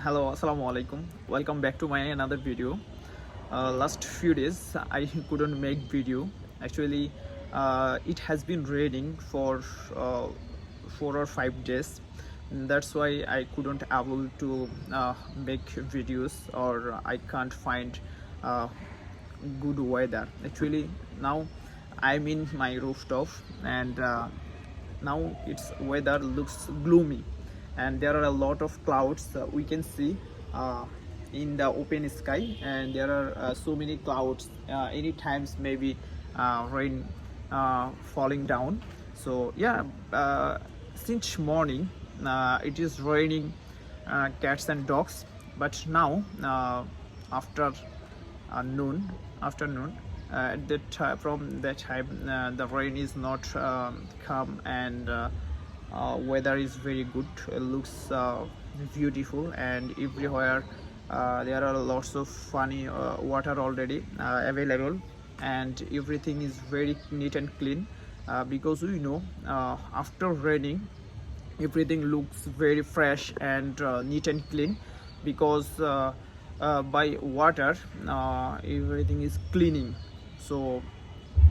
Hello, assalamu alaikum. Welcome back to my another video. Last few days I couldn't make video. Actually, it has been raining for 4 or 5 days. That's why I couldn't able to make videos, or I can't find uh, good weather. Actually, now I'm in my rooftop, and now its weather looks gloomy, and there are a lot of clouds we can see uh, in the open sky, and there are so many clouds. Any times maybe rain falling down. So yeah, since morning it is raining cats and dogs, but now after noon afternoon, at that from that time the rain is not come, and weather is very good. It looks beautiful, and everywhere there are lots of funny water already available, and everything is very neat and clean, because we know after raining everything looks very fresh and neat and clean, because by water everything is cleaning. So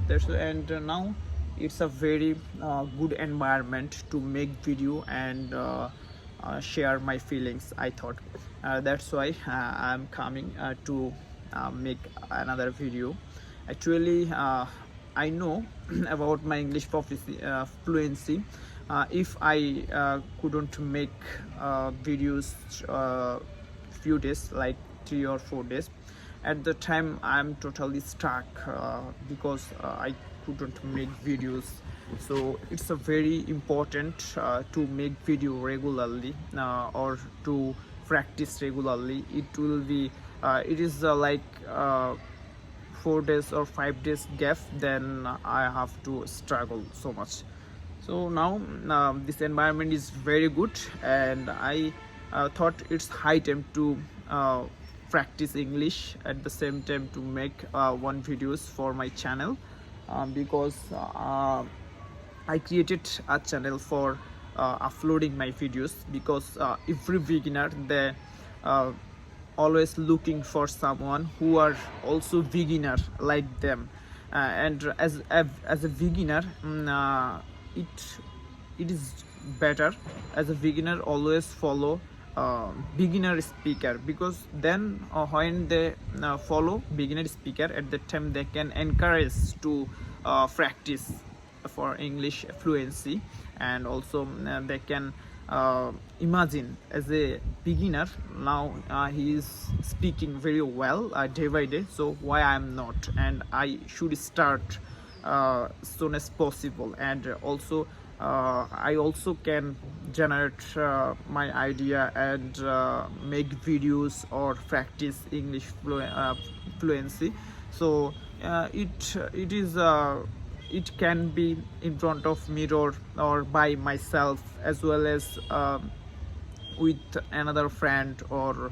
that's, and now it's a very good environment to make video and share my feelings. I thought that's why I'm coming to make another video. Actually, I know about my English fluency. If I couldn't make videos few days, like 3 or 4 days, at the time I'm totally stuck, because I couldn't make videos. So it's a very important to make video regularly, or to practice regularly. It will be it is like 4 days or 5 days gap, then I have to struggle so much. So now this environment is very good, and I thought it's high time to practice English, at the same time to make one videos for my channel, because I created a channel for uploading my videos, because every beginner, they uh, always looking for someone who are also beginner like them, and as a beginner, it is better as a beginner always follow beginner speaker, because then when they follow beginner speaker, at the time they can encourage to practice for English fluency, and also they can imagine as a beginner. Now he is speaking very well day by day, so why I'm not, and I should start soon as possible. And also I also can generate my idea and make videos or practice English fluency. So it is it can be in front of mirror, or by myself, as well as with another friend, or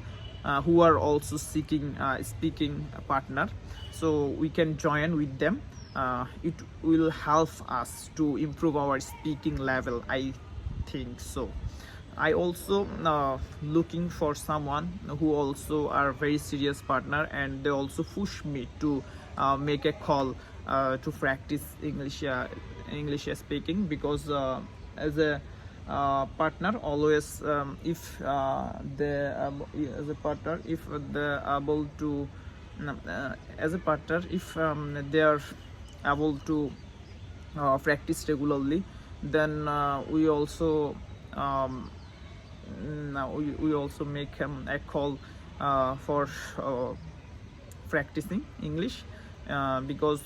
who are also seeking speaking partner. So we can join with them. It will help us to improve our speaking level, I think so. I also looking for someone who also are very serious partner, and they also push me to make a call to practice English speaking, because as a partner always, if they as a partner, if they're able to as a partner, if they are able to practice regularly, then we also now we also make a call for practicing English, because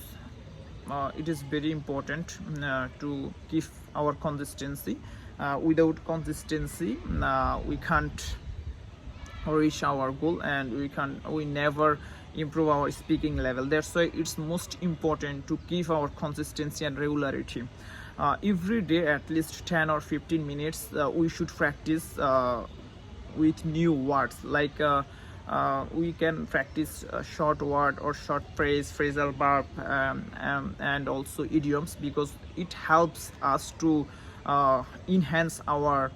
it is very important to keep our consistency. Without consistency we can't reach our goal, and we never improve our speaking level. That's why it's most important to keep our consistency and regularity. Every day at least 10 or 15 minutes we should practice with new words, like we can practice short word or short phrase, phrasal verb, and also idioms, because it helps us to enhance our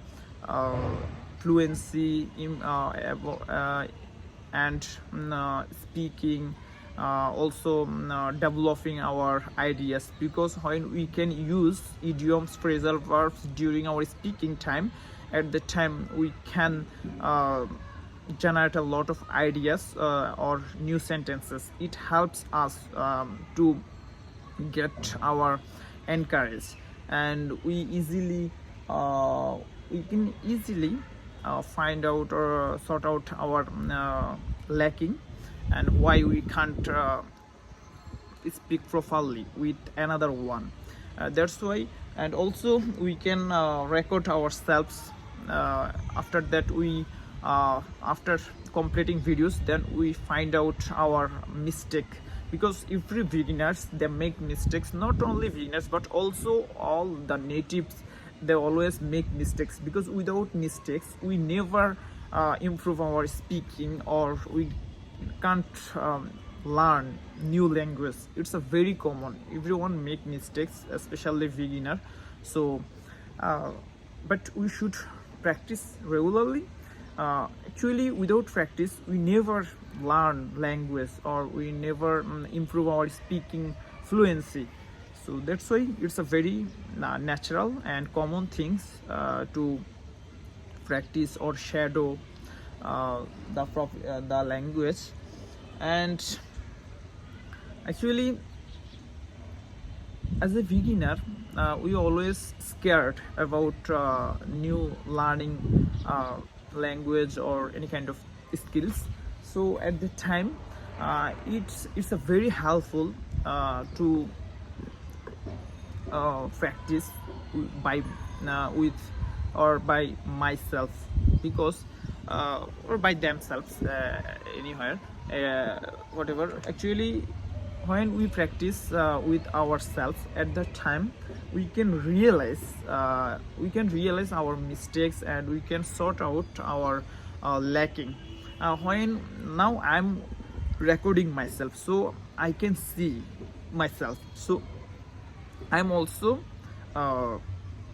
fluency and speaking, also developing our ideas, because when we can use idioms, phrasal verbs during our speaking time, at the time we can generate a lot of ideas or new sentences. It helps us to get our encouraged, and we can easily find out or sort out our lacking, and why we can't speak properly with another one. That's why. And also we can record ourselves. After that, we after completing videos, then we find out our mistake, because every beginners, they make mistakes. Not only beginners but also all the natives, they always make mistakes, because without mistakes we never improve our speaking, or we can't learn new language. It's a very common, everyone make mistakes, especially beginner. So but we should practice regularly. Actually, without practice we never learn language, or we never improve our speaking fluency. So that's why it's a very natural and common things to practice or shadow the language. And actually, as a beginner, we always scared about new learning language or any kind of skills. So at the time, it's a very helpful to practice by with or by myself, because or by themselves, anywhere, whatever. Actually, when we practice with ourselves, at that time we can realize our mistakes, and we can sort out our lacking. When now I'm recording myself, so I can see myself, so I'm also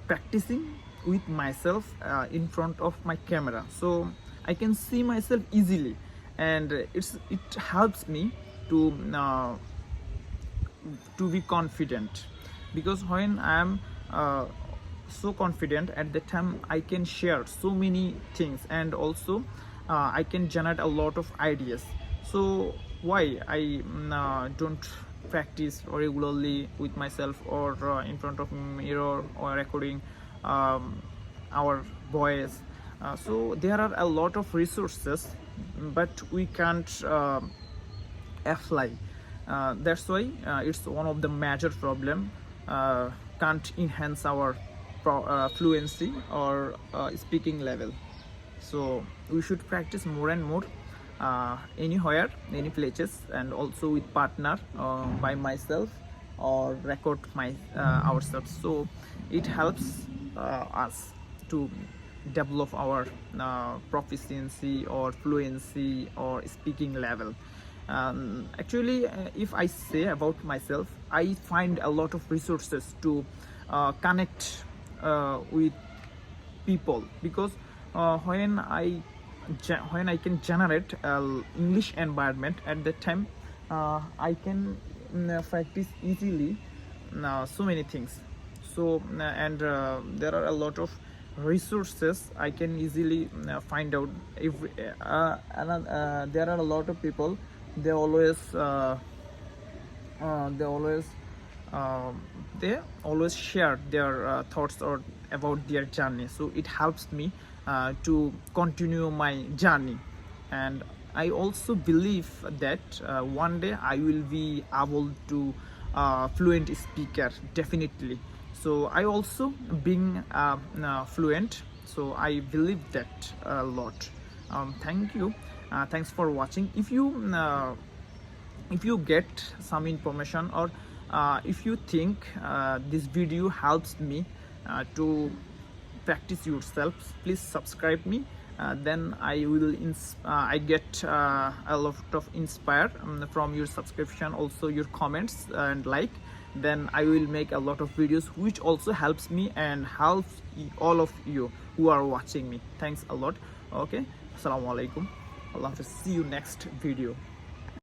practicing with myself in front of my camera, so I can see myself easily, and it helps me to be confident, because when I am so confident, at the time I can share so many things, and also I can generate a lot of ideas. So why I don't practice regularly with myself, or in front of mirror, or recording our voice? So there are a lot of resources, but we can't apply. That's why it's one of the major problem. Can't enhance our fluency or speaking level. So we should practice more and more, anywhere, any places, and also with partner, by myself, or record my ourselves. So it helps us to develop our proficiency or fluency or speaking level. Actually, if I say about myself, I find a lot of resources to connect with people, because when I can generate English environment, at that time I can practice easily so many things. So and there are a lot of resources I can easily find out. If there are a lot of people, they always share their thoughts or about their journey, so it helps me to continue my journey. And I also believe that one day I will be able to fluent speaker, definitely. So I also being fluent, so I believe that a lot. Thank you. Thanks for watching. If you get some information, or if you think this video helps me to practice yourself, please subscribe me. Then I will I get a lot of inspire from your subscription, also your comments and like. Then I will make a lot of videos which also helps me and helps all of you. who are watching me. Thanks a lot. Okay, assalamu alaikum. Allah, to see you next video.